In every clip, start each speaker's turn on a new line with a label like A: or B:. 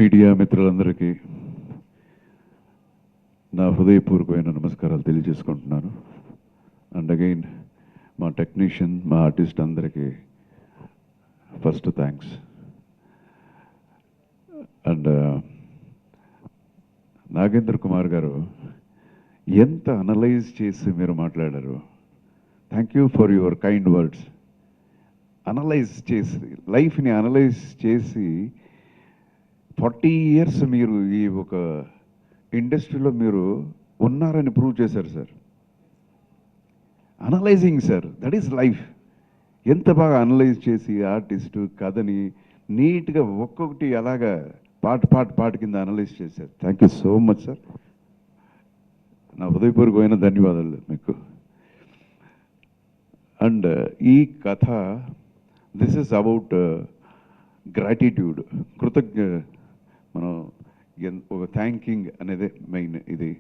A: Media మిత్రులందరికీ నా హృదయపూర్వకమైన నమస్కారాలు తెలియజేసుకుంటున్నాను. అండ్ అగైన్ మా టెక్నీషియన్, మా ఆర్టిస్ట్ అందరికీ first thanks. And Nagendra Kumar గారు ఎంత అనలైజ్ చేసి మీరు మాట్లాడారు. Thank you for your kind words. Analyse చేసి, లైఫ్ని అనలైజ్ చేసి 40 years మీరు ఈ ఒక ఇండస్ట్రీలో మీరు ఉన్నారని ప్రూవ్ చేశారు sir. Analysing sir, that is life. ఎంత బాగా అనలైజ్ చేసి ఆర్టిస్టు కథని నీట్గా ఒక్కొక్కటి అలాగా పాట కింద అనలైజ్ చేశారు. Thank you so much sir. నా హృదయపూర్వకమైన ధన్యవాదాలు మీకు. అండ్ ఈ కథ దిస్ ఇస్ అబౌట్ గ్రాటిట్యూడ్, మనం ఒక థ్యాంకింగ్ అనేది మెయిన్ ఇది.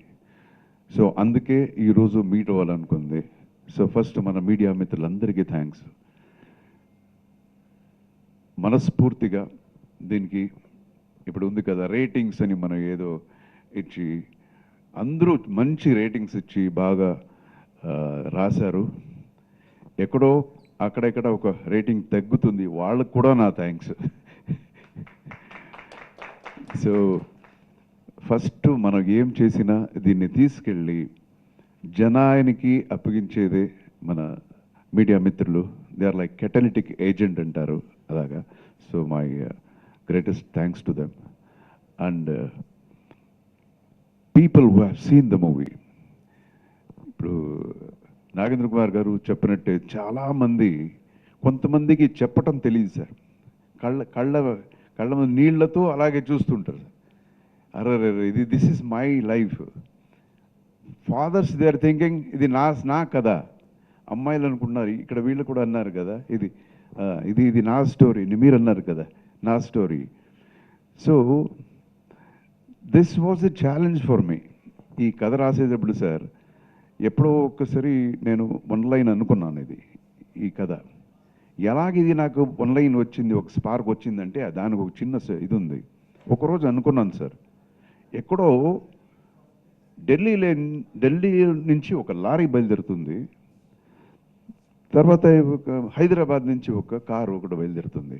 A: సో అందుకే ఈరోజు మీట్ అవ్వాలనుకుంది. సో ఫస్ట్ మన మీడియా మిత్రులందరికీ థ్యాంక్స్. మనస్ఫూర్తిగా దీనికి ఇప్పుడు ఉంది కదా రేటింగ్స్ అని మనం ఏదో ఇచ్చి అందరూ మంచి రేటింగ్స్ ఇచ్చి బాగా రాశారు. ఎక్కడో అక్కడెక్కడ ఒక రేటింగ్ తగ్గుతుంది, వాళ్ళకు కూడా నా థ్యాంక్స్. సో ఫస్ట్ మనం ఏం చేసినా దీన్ని తీసుకెళ్ళి జనానికి అప్పగించేదే మన మీడియా మిత్రులు. They are like catalytic agent అంటారు అలాగా. So my greatest thanks to them. And people who have seen the movie. ఇప్పుడు నాగేంద్ర కుమార్ గారు చెప్పినట్టే చాలామంది, కొంతమందికి చెప్పటం తెలియదు సార్. కళ్ళ నీళ్లతో అలాగే చూస్తుంటారు. అరే ఇది this is my life. Fathers they are thinking ఇది నా కదా. అమ్మాయిలు అనుకుంటున్నారు, ఇక్కడ వీళ్ళు కూడా అన్నారు కదా ఇది ఇది నా స్టోరీ, మీరు అన్నారు కదా నా story. So this was a challenge for మీ. ఈ కథ రాసేటప్పుడు సార్ ఎప్పుడో ఒక్కసారి నేను 1 line అనుకున్నాను. ఈ కథ ఎలాగిది నాకు 1 line వచ్చింది, ఒక స్పార్క్ వచ్చిందంటే దానికి ఒక చిన్న ఇది ఉంది. ఒకరోజు అనుకున్నాను సార్, ఎక్కడో ఢిల్లీ నుంచి ఒక లారీ బయలుదేరుతుంది, తర్వాత హైదరాబాద్ నుంచి ఒక కారు ఒకటి బయలుదేరుతుంది.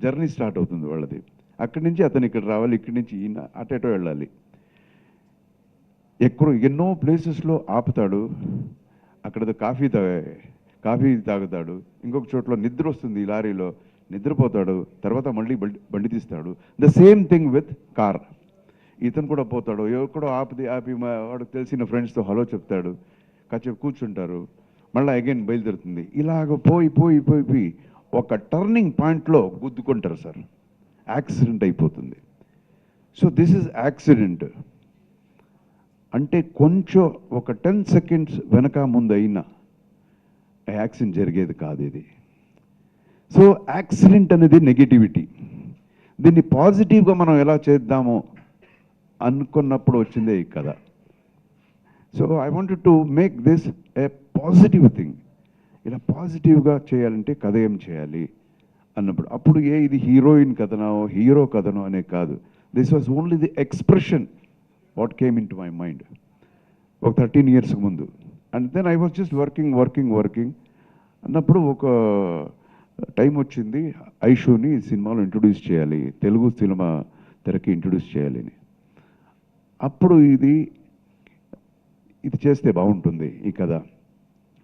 A: జర్నీ స్టార్ట్ అవుతుంది వాళ్ళది. అక్కడి నుంచి అతను ఇక్కడ రావాలి, ఇక్కడి నుంచి ఈయన అటేటో వెళ్ళాలి. ఎన్నో ప్లేసెస్లో ఆపుతాడు. అక్కడ కాఫీ తాగుతాడు. ఇంకొక చోట్ల నిద్ర వస్తుంది, ఈ లారీలో నిద్రపోతాడు. తర్వాత మళ్ళీ బండి తీస్తాడు. The same thing with car. ఇతను కూడా పోతాడు, ఎక్కడో ఆపి వాడికి తెలిసిన ఫ్రెండ్స్తో హలో చెప్తాడు, కాసేపు కూర్చుంటారు, మళ్ళీ అగైన్ బయలుదేరుతుంది. ఇలాగ పోయి ఒక టర్నింగ్ పాయింట్లో గుద్దుకుంటారు సార్. యాక్సిడెంట్ అయిపోతుంది. సో దిస్ ఇస్ యాక్సిడెంట్ అంటే కొంచెం ఒక 10 seconds వెనక ముందు అయినా యాక్సిడెంట్ జరిగేది కాదు ఇది. సో యాక్సిడెంట్ అనేది నెగిటివిటీ. దీన్ని పాజిటివ్గా మనం ఎలా చేద్దామో అనుకున్నప్పుడు వచ్చిందే ఈ కథ. So I wanted to make this A positive thing. ఇలా పాజిటివ్గా చేయాలంటే కథ ఏం చేయాలి అన్నప్పుడు అప్పుడు ఇది హీరోయిన్ కథనో హీరో కథనో అనే కాదు. This was only the expression what came into my mind ఒక 13 years ముందు. And then I was just working అన్నప్పుడు ఒక టైం వచ్చింది, ఐషుని సినిమాలో ఇంట్రొడ్యూస్ చేయాలి, తెలుగు సినిమా తెరకి ఇంట్రొడ్యూస్ చేయాలి అని. అప్పుడు ఇది చేస్తే బాగుంటుంది ఈ కథ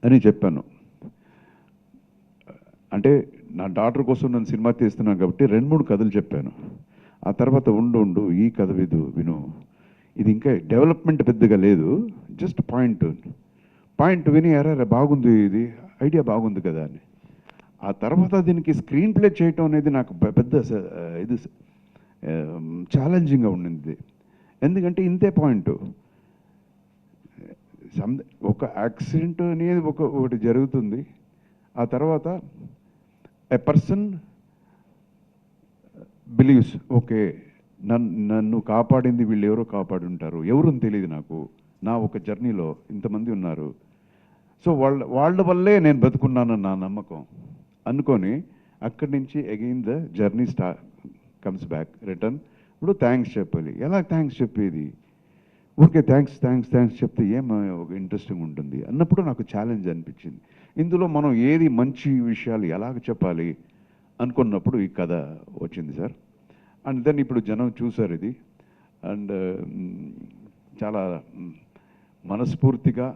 A: అని చెప్పాను. అంటే నా డాటర్ కోసం నేను సినిమా తీస్తున్నాను కాబట్టి 2-3 కథలు చెప్పాను. ఆ తర్వాత ఉండు ఈ కథ విను, ఇది ఇంకా డెవలప్మెంట్ పెద్దగా లేదు, జస్ట్ పాయింట్ విని అరే బాగుంది, ఇది ఐడియా బాగుంది కదా అని. ఆ తర్వాత దీనికి స్క్రీన్ ప్లే చేయటం అనేది నాకు పెద్ద ఇది ఛాలెంజింగ్గా ఉండింది. ఎందుకంటే ఇంతే పాయింట్, ఒక యాక్సిడెంట్ అనేది ఒకటి జరుగుతుంది. ఆ తర్వాత ఎ పర్సన్ బిలీవ్స్ ఓకే నన్ను కాపాడింది వీళ్ళు ఎవరో కాపాడి ఉంటారు, ఎవరని తెలియదు నాకు, నా ఒక జర్నీలో ఇంతమంది ఉన్నారు. సో వాళ్ళ వల్లే నేను బతుకున్నానని నా నమ్మకం అనుకొని అక్కడి నుంచి again the journey comes back return ఇప్పుడు థ్యాంక్స్ చెప్పాలి. ఎలా థ్యాంక్స్ చెప్పేది? ఊరికే థ్యాంక్స్ థ్యాంక్స్ థ్యాంక్స్ చెప్తే ఏం ఒక ఇంట్రెస్టింగ్ ఉంటుంది అన్నప్పుడు నాకు ఛాలెంజ్ అనిపించింది. ఇందులో మనం ఏది మంచి విషయాలు ఎలాగ చెప్పాలి అనుకున్నప్పుడు ఈ కథ వచ్చింది సార్. అండ్ దెన్ ఇప్పుడు జనం చూసారు ఇది. అండ్ చాలా మనస్ఫూర్తిగా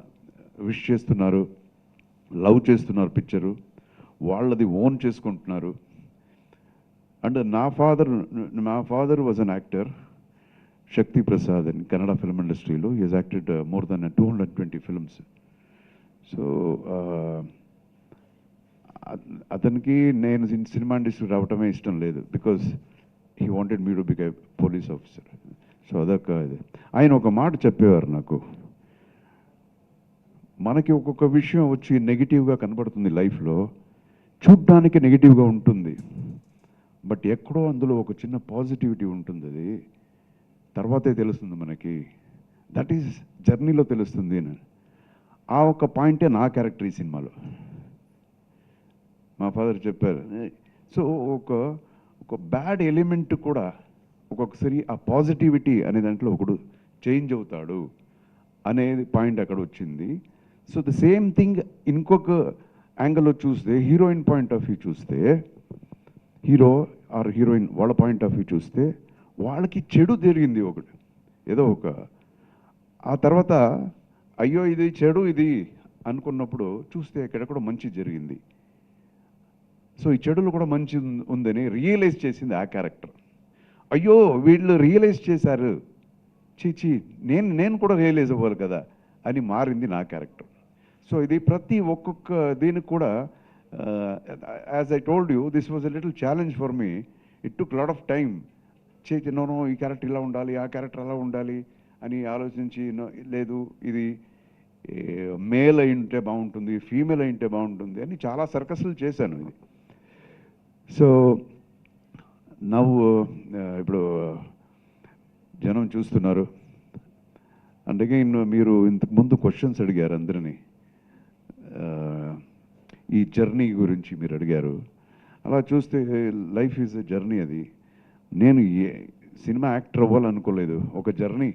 A: విష్ చేస్తున్నారు, లవ్ చేస్తున్నారు పిక్చరు, వాళ్ళది ఓన్ చేసుకుంటున్నారు. అండ్ నా father was an actor, Shakti Prasad in Kannada film ఇండస్ట్రీలో. He has acted more than 220 films. So అతనికి నేను సినిమా ఇండస్ట్రీ రావటమే ఇష్టం లేదు, because he wanted me to become police officer. So అదొక ఇది. ఆయన ఒక మాట చెప్పేవారు నాకు, మనకి ఒక్కొక్క విషయం వచ్చి నెగిటివ్గా కనబడుతుంది లైఫ్లో, చూడ్డానికి నెగిటివ్గా ఉంటుంది, బట్ ఎక్కడో అందులో ఒక చిన్న పాజిటివిటీ ఉంటుంది. అది తర్వాతే తెలుస్తుంది మనకి, దట్ ఈజ్ జర్నీలో తెలుస్తుంది. ఆ ఒక పాయింటే నా క్యారెక్టర్ ఈ సినిమాలో. మా ఫాదర్ చెప్పారు. సో ఒక బ్యాడ్ ఎలిమెంట్ కూడా ఒక్కొక్కసారి ఆ పాజిటివిటీ అనే దాంట్లో ఒకడు చేంజ్ అవుతాడు అనేది పాయింట్ అక్కడ వచ్చింది. సో ద సేమ్ థింగ్ ఇంకొక యాంగిల్లో చూస్తే, హీరోయిన్ పాయింట్ ఆఫ్ వ్యూ చూస్తే, హీరో ఆర్ హీరోయిన్ వాళ్ళ పాయింట్ ఆఫ్ వ్యూ చూస్తే, వాళ్ళకి చెడు జరిగింది ఒకటి, ఏదో ఒక. ఆ తర్వాత అయ్యో ఇది చెడు ఇది అనుకున్నప్పుడు చూస్తే ఎక్కడెక్కడ మంచి జరిగింది. సో ఈ చెడులు కూడా మంచి ఉందని రియలైజ్ చేసింది ఆ క్యారెక్టర్. అయ్యో వీళ్ళు రియలైజ్ చేశారు, చీచి నేను కూడా రియలైజ్ అవ్వాలి కదా అని మారింది నా క్యారెక్టర్. సో ఇది ప్రతి ఒక్కొక్క దీనికి కూడా, as I told you, this was a little challenge for me. It took lot of time. No ఈ క్యారెక్టర్ ఇలా ఉండాలి, ఆ క్యారెక్టర్ అలా ఉండాలి అని ఆలోచించి, లేదు ఇది మేల్ అయి ఉంటే బాగుంటుంది, ఫీమేల్ అయి ఉంటే బాగుంటుంది అని చాలా సర్కస్లు చేశాను ఇది. సో నవ్వు ఇప్పుడు జనం చూస్తున్నారు. అందుకే మీరు ఇంతకు ముందు క్వశ్చన్స్ అడిగారు అందరినీ, ఈ జర్నీ గురించి మీరు అడిగారు. అలా చూస్తే లైఫ్ ఈజ్ ఎ జర్నీ. అది నేను సినిమా యాక్టర్ అవ్వాలనుకోలేదు, ఒక జర్నీ.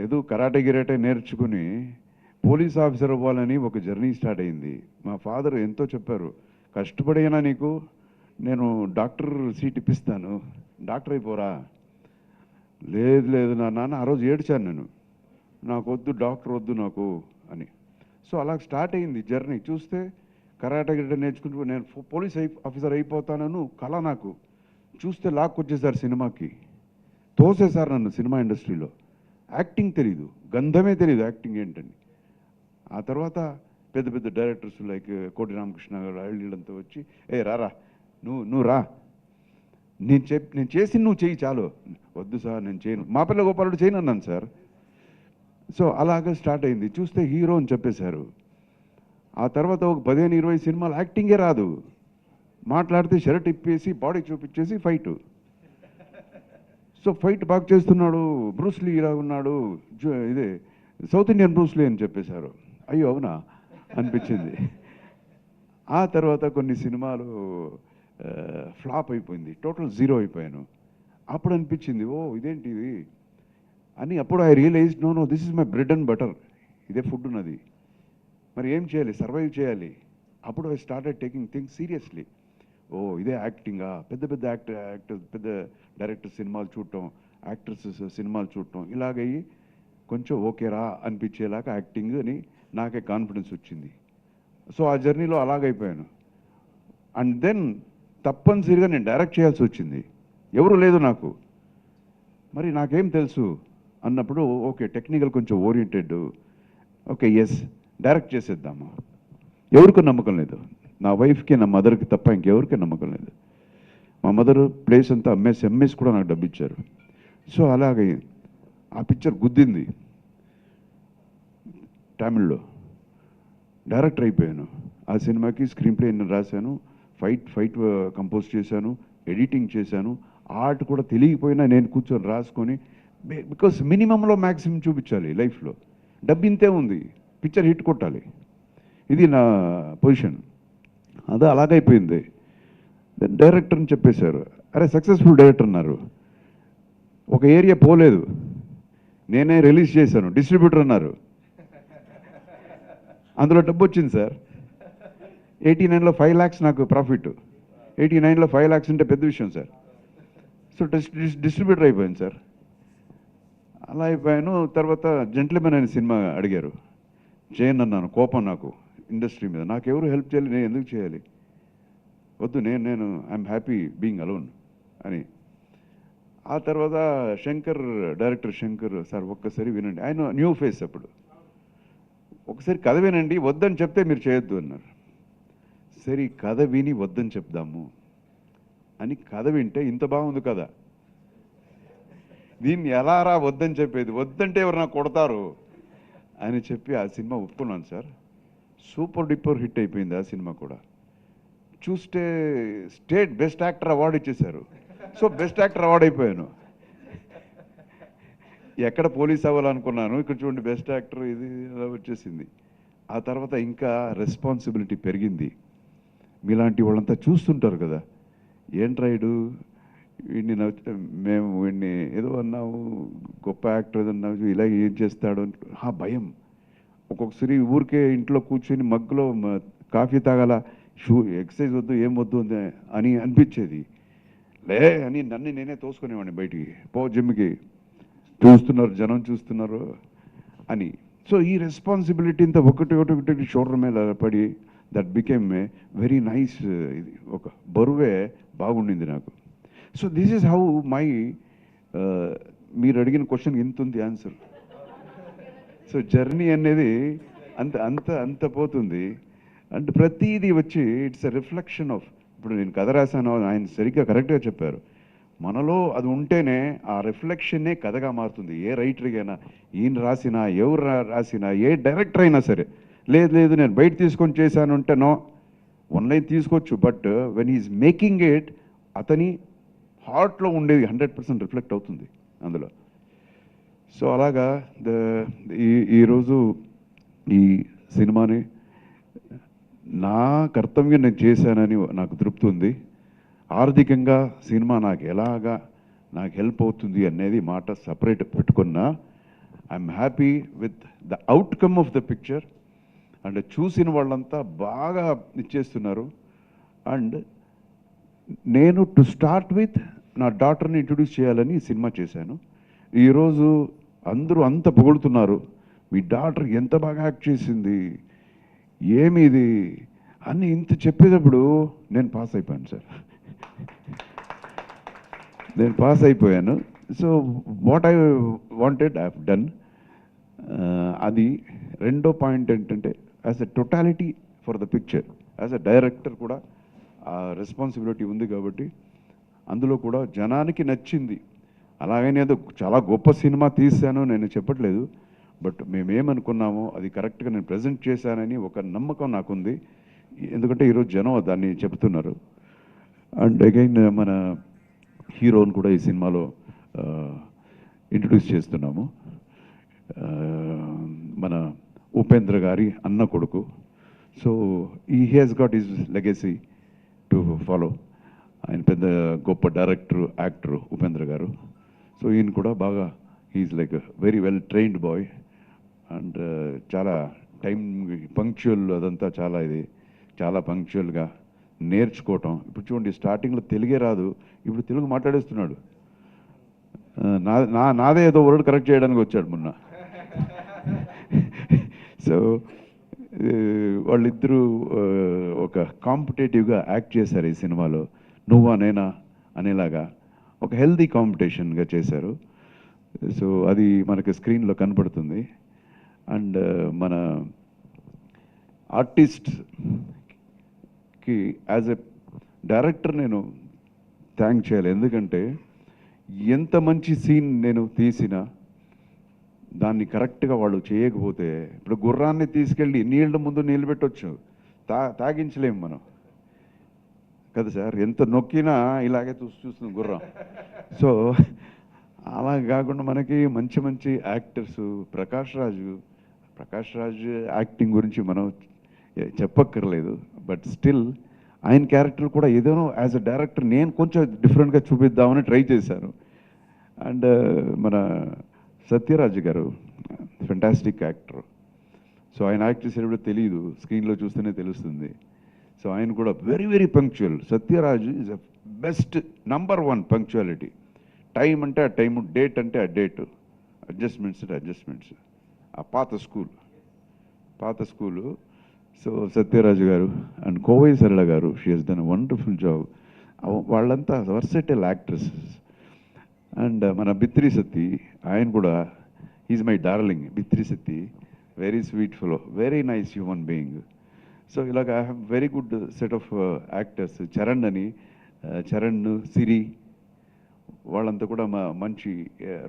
A: ఏదో కరాటే గిరాటే నేర్చుకుని పోలీస్ ఆఫీసర్ అవ్వాలని ఒక జర్నీ స్టార్ట్ అయింది. మా ఫాదర్ ఎంతో చెప్పారు, కష్టపడైనా నీకు నేను డాక్టర్ సీట్ ఇప్పిస్తాను, డాక్టర్ అయిపోరా. లేదు లేదు నా నాన్న, ఆ రోజు ఏడ్చాను నేను, నాకు వద్దు డాక్టర్ వద్దు నాకు అని. సో అలా స్టార్ట్ అయింది జర్నీ. చూస్తే కరాటే గిరాటే నేర్చుకుంటూ నేను పోలీస్ ఆఫీసర్ అయిపోతానను కళ నాకు. చూస్తే లాక్కొచ్చేసారు సినిమాకి, తోసేసారు నన్ను సినిమా ఇండస్ట్రీలో. యాక్టింగ్ తెలీదు, గంధమే తెలీదు యాక్టింగ్ ఏంటని. ఆ తర్వాత పెద్ద పెద్ద డైరెక్టర్స్ లైక్ కోటి రామకృష్ణ గారు వీళ్ళంతా వచ్చి, ఏ రారా నువ్వు రా, నేను చేసి నువ్వు చెయ్యి చాలు. వద్దు సార్ నేను చేయను, మా పిల్ల గోపాలుడు చేయను అన్నాను సార్. సో అలాగే స్టార్ట్ అయింది. చూస్తే హీరో అని చెప్పేశారు. ఆ తర్వాత ఒక 15-20 సినిమాలు యాక్టింగే రాదు, మాట్లాడితే షర్ట్ ఇప్పేసి బాడీ చూపించేసి ఫైటు. సో ఫైట్ బాగా చేస్తున్నాడు, బ్రూస్లీ ఇలా ఉన్నాడు, ఇదే సౌత్ ఇండియన్ బ్రూస్లీ అని చెప్పేశారు. అయ్యో అవునా అనిపించింది. ఆ తర్వాత కొన్ని సినిమాలు ఫ్లాప్ అయిపోయింది, టోటల్ జీరో అయిపోయాను. అప్పుడు అనిపించింది, ఓ ఇదేంటి ఇది అని. అప్పుడు I realize, no this is my bread and butter, ఇదే ఫుడ్ ఉన్నది, మరి ఏం చేయాలి, సర్వైవ్ చేయాలి. అప్పుడు I started taking things seriously. ఓ ఇదే యాక్టింగా, పెద్ద పెద్ద యాక్టర్స్ పెద్ద డైరెక్టర్ సినిమాలు చూడటం, యాక్ట్రెస్ సినిమాలు చూడటం, ఇలాగయ్యి కొంచెం ఓకేరా అనిపించేలాగా యాక్టింగ్ అని నాకే కాన్ఫిడెన్స్ వచ్చింది. సో ఆ జర్నీలో అలాగైపోయాను. అండ్ దెన్ తప్పనిసరిగా నేను డైరెక్ట్ చేయాల్సి వచ్చింది, ఎవరు లేదు నాకు, మరి నాకేం తెలుసు అన్నప్పుడు ఓకే టెక్నికల్ కొంచెం ఓరియంటెడ్, ఓకే ఎస్ డైరెక్ట్ చేసేద్దాము. ఎవరికి నమ్మకం లేదు, నా వైఫ్కి నా మదర్కి తప్ప ఇంకెవరికి నమ్మకం లేదు. మా మదర్ ప్లేస్ అంతా అమ్మేసి కూడా నాకు డబ్బు ఇచ్చారు. సో అలాగే ఆ పిక్చర్ గుద్దింది, తమిళ్లో డైరెక్టర్ అయిపోయాను. ఆ సినిమాకి స్క్రీన్ ప్లే రాశాను, ఫైట్ కంపోజ్ చేశాను, ఎడిటింగ్ చేశాను. ఆర్ట్ కూడా తెలియకపోయినా నేను కూర్చొని రాసుకొని, బికాస్ మినిమంలో మ్యాక్సిమం చూపించాలి లైఫ్లో. డబ్బు ఇంతే ఉంది, పిక్చర్ హిట్ కొట్టాలి, ఇది నా పొజిషన్. అదే అలాగైపోయింది. డైరెక్టర్ అని చెప్పేశారు, అరే సక్సెస్ఫుల్ డైరెక్టర్ అన్నారు. ఒక ఏరియా పోలేదు, నేనే రిలీజ్ చేశాను, డిస్ట్రిబ్యూటర్ అన్నారు. అందులో డబ్బు వచ్చింది సార్. 89లో 5 lakhs నాకు ప్రాఫిట్. 89లో 5 lakhs అంటే పెద్ద విషయం సార్. సో డిస్ట్రిబ్యూటర్ అయిపోయాను సార్. అలా అయిపోయాను. తర్వాత జెంట్లమెన్ అనే సినిమా అడిగారు, చేయను అన్నాను. కోపం నాకు ఇండస్ట్రీ మీద, నాకెవరు హెల్ప్ చేయాలి, నేను ఎందుకు చేయాలి, వద్దు, నేను ఐఎమ్ హ్యాపీ బీయింగ్ అలోన్ అని. ఆ తర్వాత శంకర్, డైరెక్టర్ శంకర్, సార్ ఒక్కసారి వినండి, ఆయన న్యూ ఫేస్ అప్పుడు, ఒకసారి కథ వినండి, వద్దని చెప్తే మీరు చేయొద్దు అన్నారు. సరే కథ విని వద్దని చెప్దాము అని కథ వింటే ఇంత బాగుంది కదా, దీన్ని ఎలా రా వద్దని చెప్పేది, వద్దంటే ఎవరు నాకు కొడతారు అని చెప్పి ఆ సినిమా ఒప్పుకున్నాను సార్. సూపర్ డూపర్ హిట్ అయిపోయింది ఆ సినిమా కూడా. చూస్తే స్టేట్ బెస్ట్ యాక్టర్ అవార్డు ఇచ్చేశారు. సో బెస్ట్ యాక్టర్ అవార్డు అయిపోయాను. ఎక్కడ పోలీస్ అవ్వాలనుకున్నాను, ఇక్కడ చూడండి బెస్ట్ యాక్టర్, ఇది ఇలా వచ్చేసింది. ఆ తర్వాత ఇంకా రెస్పాన్సిబిలిటీ పెరిగింది. మీలాంటి వాళ్ళంతా చూస్తుంటారు కదా, ఏంట్రాయుడు వీడిని మేము వీడిని ఏదో అన్నాము, గొప్ప యాక్టర్ ఏదో అన్నాము, ఇలా ఏం చేస్తాడు ఆ భయం. ఒక్కొక్కసారి ఊరికే ఇంట్లో కూర్చొని మగ్గులో కాఫీ తాగాల, ఎక్సర్సైజ్ వద్దు, ఏం వద్దు అని అనిపించేది. లే అని నన్ను నేనే తోసుకునేవాడిని బయటికి, పో జిమ్కి, చూస్తున్నారు జనం చూస్తున్నారు అని. సో ఈ రెస్పాన్సిబిలిటీ ఇంత ఒకటి షోల్డర్ మీద పడి, that became a very nice, ఇది ఒక బరువే బాగుండింది నాకు. So this is how my, మీరు అడిగిన క్వశ్చన్ ఇంత ఉంది ఆన్సర్. సో జర్నీ అనేది అంత అంత అంత పోతుంది. అండ్ ప్రతిదీ వచ్చి ఇట్స్ ఎ రిఫ్లెక్షన్ ఆఫ్, ఇప్పుడు నేను కథ రాశాను, ఆయన సరిగ్గా కరెక్ట్గా చెప్పారు, మనలో అది ఉంటేనే ఆ రిఫ్లెక్షన్నే కథగా మారుతుంది. ఏ రైటర్కైనా, ఈయన రాసినా, ఎవరు రాసినా, ఏ డైరెక్టర్ అయినా సరే, లేదు నేను బయట తీసుకొని చేశాను అంటే నో, ఆన్లైన్ తీసుకోవచ్చు, but when is making it, అతని హార్ట్లో ఉండేది 100% రిఫ్లెక్ట్ అవుతుంది అందులో. సో అలాగా ఈరోజు ఈ సినిమాని నా కర్తవ్యం నేను చేశానని నాకు తృప్తి ఉంది. ఆర్థికంగా సినిమా నాకు హెల్ప్ అవుతుంది అనేది మాట సపరేట్ పెట్టుకున్నా, I'm happy with the outcome of the picture. And చూసిన వాళ్ళంతా బాగా ఇచ్చేస్తున్నారు. అండ్ నేను టు స్టార్ట్ విత్ నా డాటర్ని ఇంట్రొడ్యూస్ చేయాలని సినిమా చేశాను. ఈరోజు అందరూ అంత పొగుడుతున్నారు, మీ డాటర్ ఎంత బాగా యాక్ట్ చేసింది, ఏమి ఇది అని ఇంత చెప్పేటప్పుడు నేను పాస్ అయిపోయాను సార్. నేను పాస్ అయిపోయాను. So what I wanted I have done. అది రెండో పాయింట్ ఏంటంటే, as a totality for the picture, as a director కూడా ఆ రెస్పాన్సిబిలిటీ ఉంది కాబట్టి అందులో కూడా జనానికి నచ్చింది. అలాగనే ఏదో చాలా గొప్ప సినిమా తీశాను నేను చెప్పట్లేదు, బట్ మేమేమనుకున్నామో అది కరెక్ట్గా నేను ప్రజెంట్ చేశానని ఒక నమ్మకం నాకుంది. ఎందుకంటే ఈరోజు జనం దాన్ని చెప్తున్నారు. అండ్ అగైన్ మన హీరోని కూడా ఈ సినిమాలో ఇంట్రడ్యూస్ చేస్తున్నాము. మన ఉపేంద్ర గారి అన్న కొడుకు. So he has got his legacy to follow. ఆయన పెద్ద గొప్ప డైరెక్టర్, యాక్టర్ ఉపేంద్ర గారు. సో ఈయన కూడా బాగా, he's like very well trained boy. And చాలా టైం పంక్చువల్, అదంతా చాలా పంక్చువల్గా నేర్చుకోవటం. ఇప్పుడు చూడండి, స్టార్టింగ్లో తెలుగే రాదు, ఇప్పుడు తెలుగు మాట్లాడేస్తున్నాడు. నాదే ఏదో వర్డ్ కరెక్ట్ చేయడానికి వచ్చాడు మొన్న. సో వాళ్ళిద్దరూ ఒక కాంపిటేటివ్గా యాక్ట్ చేశారు ఈ సినిమాలో, నువ్వా నేనా అనేలాగా ఒక హెల్దీ కాంపిటీషన్గా చేశారు. సో అది మనకి స్క్రీన్లో కనపడుతుంది. అండ్ మన ఆర్టిస్ట్కి యాజ్ ఎ డైరెక్టర్ నేను థ్యాంక్ చేయాలి. ఎందుకంటే ఎంత మంచి సీన్ నేను తీసినా దాన్ని కరెక్ట్గా వాళ్ళు చేయకపోతే, ఇప్పుడు గుర్రాన్ని తీసుకెళ్ళి నీళ్ళ ముందు నిలబెట్టవచ్చు, తాగించలేము మనం కదా సార్, ఎంత నొక్కినా ఇలాగే చూస్తుంది గుర్రం. సో అలా కాకుండా మనకి మంచి మంచి యాక్టర్స్, ప్రకాష్ రాజ్ యాక్టింగ్ గురించి మనం చెప్పక్కర్లేదు, బట్ స్టిల్ ఆయన క్యారెక్టర్ కూడా ఏదైనా యాజ్ అ డైరెక్టర్ నేను కొంచెం డిఫరెంట్గా చూపిద్దామని ట్రై చేశాను. అండ్ మన సత్యరాజ్ గారు ఫెంటాస్టిక్ యాక్టర్. సో ఆయన యాక్ట్ చేసేటప్పుడు తెలియదు, స్క్రీన్లో చూస్తేనే తెలుస్తుంది. సో ఆయన కూడా very very punctual. Sathyaraj is a best #1 punctuality. Time అంటే ఆ టైము, డేట్ అంటే ఆ డేటు, అడ్జస్ట్మెంట్స్ అంటే అడ్జస్ట్మెంట్స్. ఆ పాత స్కూలు. సో సత్యరాజు గారు అండ్ కోవై సరళ గారు, she has done wonderful job. వాళ్ళంతా వర్సెటైల్ యాక్ట్రెస్. అండ్ మన బిత్రి సత్తి, ఆయన కూడా is my darling. Bithiri Sathi very sweet fellow, very nice human being. So ఇలాగ I have very good set of actors. Charan అని, చరణ్, సిరి, వాళ్ళంతా కూడా మంచి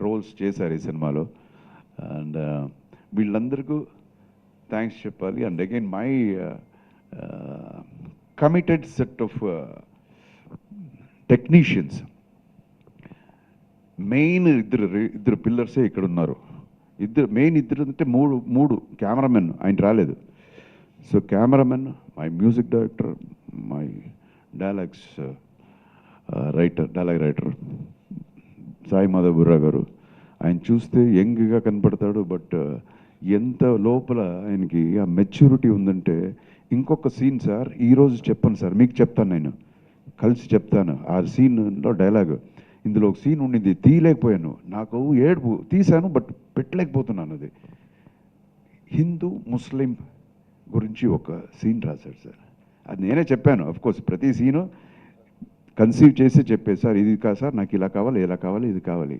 A: రోల్స్ చేశారు ఈ సినిమాలో. అండ్ వీళ్ళందరికీ థ్యాంక్స్ చెప్పాలి. And again my committed set of technicians. Main ఇద్దరు పిల్లర్సే ఇక్కడ ఉన్నారు. ఇద్దరు అంటే మూడు కెమెరామెన్, ఆయన రాలేదు. So cameramen, my music director, my dialogue writer Sai Madhav Burra garu. ఆయన చూస్తే యంగ్గా కనపడతాడు, బట్ ఎంత లోపల ఆయనకి ఆ మెచ్యూరిటీ ఉందంటే. ఇంకొక సీన్ సార్, ఈరోజు చెప్పను సార్, మీకు చెప్తాను, నేను కలిసి చెప్తాను. ఆ సీన్లో డైలాగ్, ఇందులో ఒక సీన్ ఉండింది, తీయలేకపోయాను, నాకు ఏడుపు, తీశాను బట్ పెట్టలేకపోతున్నాను. అది హిందూ ముస్లిం గురించి ఒక సీన్ రాశాడు సార్. అది నేనే చెప్పాను. అఫ్కోర్స్ ప్రతి సీను కన్సీవ్ చేసి చెప్పేది, సార్ ఇది కాదు సార్, నాకు ఇలా కావాలి, ఇలా కావాలి, ఇది కావాలి.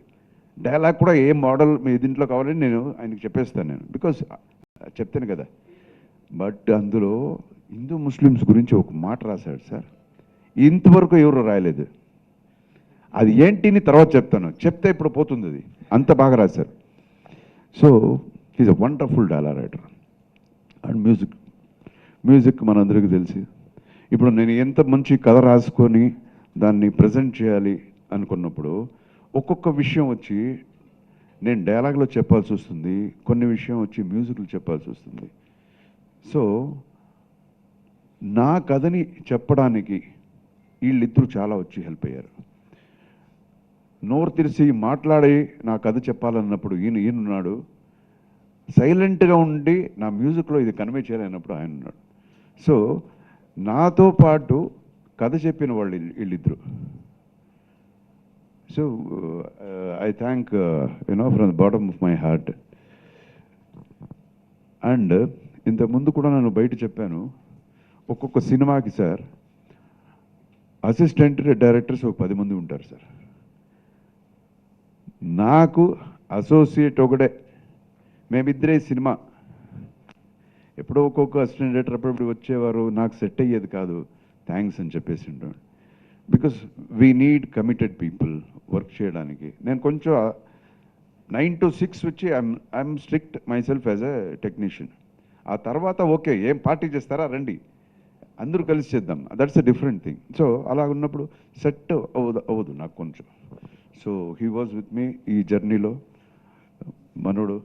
A: డైలాగ్ కూడా ఏ మోడల్ మీ దీంట్లో కావాలని నేను ఆయనకి చెప్పేస్తాను నేను, బికాస్ చెప్తాను కదా. బట్ అందులో హిందూ ముస్లిమ్స్ గురించి ఒక మాట రాశాడు సార్, ఇంతవరకు ఎవరు రాయలేదు. అది ఏంటిని తర్వాత చెప్తాను, చెప్తే ఇప్పుడు పోతుంది. అది అంత బాగా రాశారు. So is a wonderful dialogue writer. And music మనందరికీ తెలిసి, ఇప్పుడు నేను ఎంత మంచి కథ రాసుకొని దాన్ని ప్రజెంట్ చేయాలి అనుకున్నప్పుడు ఒక్కొక్క విషయం వచ్చి నేను డైలాగ్లో చెప్పాల్సి వస్తుంది, కొన్ని విషయం వచ్చి మ్యూజిక్లో చెప్పాల్సి వస్తుంది. సో నా కథని చెప్పడానికి వీళ్ళిద్దరూ చాలా వచ్చి హెల్ప్ అయ్యారు. నోరు తెరిచి మాట్లాడి నా కథ చెప్పాలన్నప్పుడు ఈయనున్నాడు, సైలెంట్గా ఉండి నా మ్యూజిక్లో ఇది కన్వే చేయాలన్నప్పుడు ఆయన ఉన్నాడు. సో నాతో పాటు కథ చెప్పిన వాళ్ళు వీళ్ళిద్దరు. So I thank from the bottom of my heart. And ఇంతకుముందు కూడా నేను బయట చెప్పాను, ఒక్కొక్క సినిమాకి సార్ అసిస్టెంట్ డైరెక్టర్స్ ఒక 10 మంది ఉంటారు సార్. నాకు అసోసియేట్ ఒకడే, మేమిద్దరే సినిమా. ఎప్పుడో ఒక్కొక్క అసిస్టెంట్ డైరెక్టర్ అప్పుడప్పుడు వచ్చేవారు, నాకు సెట్ అయ్యేది కాదు, థ్యాంక్స్ అని చెప్పేసి ఉంటాను. Because we need committed people work చేయడానికి. నేను కొంచెం 9 to 6 వచ్చి I'm strict my self as a technician. ఆ తర్వాత ఓకే, ఏం పార్టీ చేస్తారా రండి, అందరూ కలిసి చేద్దాం, that's a different thing. So అలా ఉన్నప్పుడు సెట్ అవ్వదు నాకు కొంచెం. So he was with me ఈ జర్నీలో. మనోడు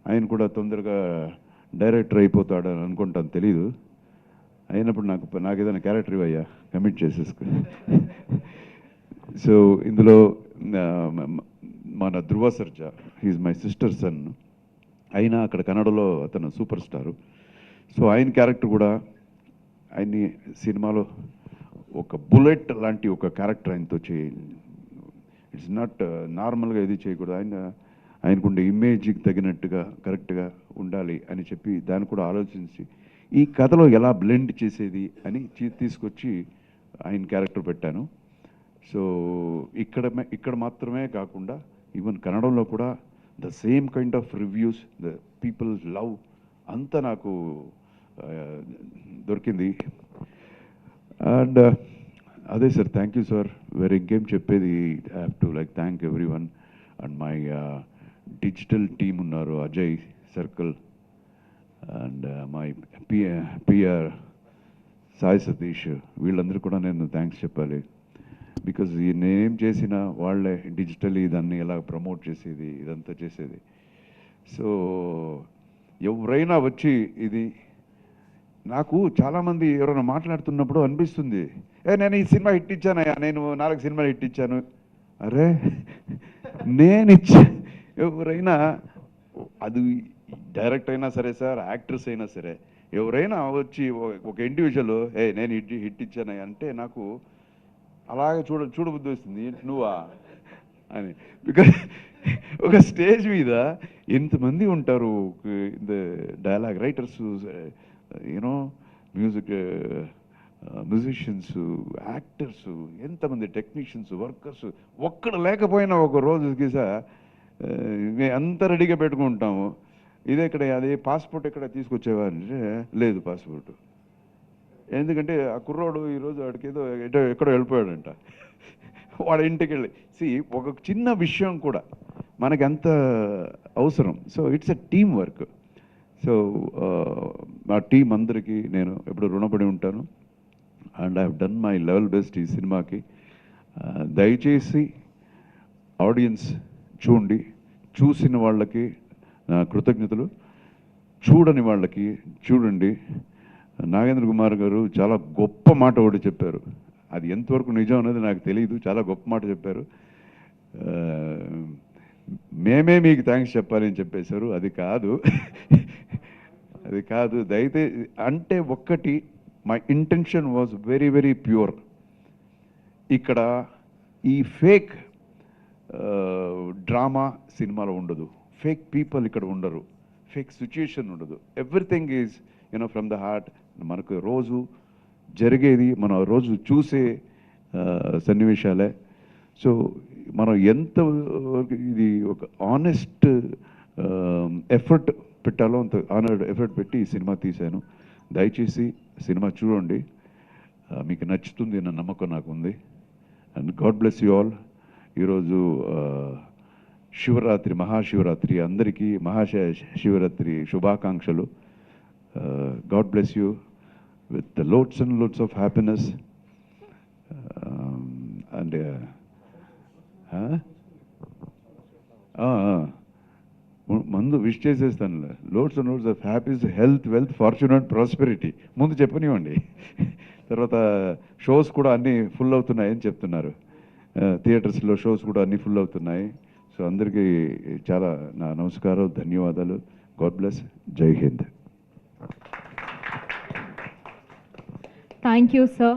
A: ఆయన కూడా తొందరగా డైరెక్టర్ అయిపోతాడు అని అనుకుంటాను, తెలీదు. అయినప్పుడు నాకు ఏదైనా క్యారెక్టర్ ఇవ్వయ్యా, కమిట్ చేసేసుకో. సో ఇందులో మన Dhruva Sarja, he's my sister son. అయినా అక్కడ కన్నడలో అతను సూపర్ స్టారు. సో ఆయన క్యారెక్టర్ కూడా, ఆయన్ని సినిమాలో ఒక బుల్లెట్ లాంటి ఒక క్యారెక్టర్ ఆయనతో ఇట్స్ నాట్ నార్మల్గా ఇది చేయకూడదు. ఆయనకుండే ఇమేజ్కి తగినట్టుగా కరెక్ట్గా ఉండాలి అని చెప్పి దాన్ని కూడా ఆలోచించి ఈ కథలో ఎలా బ్లెండ్ చేసేది అని తీసుకొచ్చి ఆయన క్యారెక్టర్ పెట్టాను. సో ఇక్కడ మాత్రమే కాకుండా ఈవెన్ కన్నడంలో కూడా the same kind of reviews, the people love అంతా నాకు దొరికింది. అండ్ అదే సార్, థ్యాంక్ యూ సార్. వేరే ఇంకేం చెప్పేది, I have to thank everyone. And my digital team ఉన్నారు, Ajay circle, and my PR Sai Satish, వీళ్ళందరూ కూడా నేను థ్యాంక్స్ చెప్పాలి. బికాజ్ నేనేం చేసినా వాళ్ళే డిజిటలీ దాన్ని ఎలా ప్రమోట్ చేసేది, ఇదంతా చేసేది. సో ఎవరైనా వచ్చి ఇది నాకు చాలామంది ఎవరైనా మాట్లాడుతున్నప్పుడు అనిపిస్తుంది, నేను ఈ సినిమా హిట్ ఇచ్చానయ్యా, నేను 4 సినిమాలు హిట్ ఇచ్చాను. అరే నేను ఇచ్చే ఎవరైనా అది డైరెక్ట్ అయినా సరే సార్, యాక్టర్స్ అయినా సరే, ఎవరైనా వచ్చి ఒక ఇండివిజువల్ నేను హిట్ ఇచ్చాను అంటే నాకు అలాగే చూడబుద్ధి వస్తుంది. నువ్వా అని. బికాజ్ ఒక స్టేజ్ మీద ఎంతమంది ఉంటారు, dialogue writers, you know, music musicians, actors, ఎంతమంది టెక్నీషియన్స్, వర్కర్స్, ఒక్కడ లేకపోయినా ఒక రోజుకి సార్ అంత రెడీగా పెట్టుకుంటాము. ఇదే ఇక్కడ అదే పాస్పోర్ట్ ఎక్కడ తీసుకొచ్చేవారంటే లేదు పాస్పోర్ట్. ఎందుకంటే ఆ కుర్రోడు ఈరోజు వాడికి ఎక్కడో వెళ్ళిపోయాడంట. వాడి ఇంటికి వెళ్ళి ఒక చిన్న విషయం కూడా మనకి ఎంత అవసరం. So it's a team work. So మా టీం అందరికీ నేను ఎప్పుడు రుణపడి ఉంటాను. And I have done my level best ఈ సినిమాకి. దయచేసి ఆడియన్స్ చూడండి, చూసిన వాళ్ళకి నా కృతజ్ఞతలు, చూడని వాళ్ళకి చూడండి. నాగేంద్ర కుమార్ గారు చాలా గొప్ప మాట ఒకటి చెప్పారు. అది ఎంతవరకు నిజం అనేది నాకు తెలియదు. చాలా గొప్ప మాట చెప్పారు. మేమే మీకు థ్యాంక్స్ చెప్పాలి అని చెప్పేశారు. అది కాదు, అది కాదు. దయచేసి అంటే ఒక్కటి, my intention was very very pure. ఇక్కడ ఈ ఫేక్ డ్రామా సినిమాలో ఉండదు, ఫేక్ పీపుల్ ఇక్కడ ఉండరు, ఫేక్ సిచ్యుయేషన్ ఉండదు. Everything is from the heart. మనకు రోజు జరిగేది, మనం రోజు చూసే సన్నివేశాలే. సో మనం ఎంత ఇది ఒక ఆనెస్ట్ ఎఫర్ట్ పెట్టాలో అంత ఆనెస్ట్ ఎఫర్ట్ పెట్టి ఈ సినిమా తీశాను. దయచేసి సినిమా చూడండి, మీకు నచ్చుతుంది అన్న నమ్మకం నాకు ఉంది. And God bless you all. ఈరోజు శివరాత్రి, మహాశివరాత్రి, అందరికీ శివరాత్రి శుభాకాంక్షలు. God bless you with loads and loads of happiness. And ముందు విష్ చేసేస్తాను. Loads and loads of happiness, health, wealth, fortune and prosperity ముందు చెప్పనివ్వండి. తర్వాత షోస్ కూడా అన్నీ ఫుల్ అవుతున్నాయని చెప్తున్నారు. థియేటర్స్లో షోస్ కూడా అన్నీ ఫుల్ అవుతున్నాయి. సో అందరికీ చాలా నా నమస్కారం, ధన్యవాదాలు. God bless. జై హింద్.
B: Thank you, sir.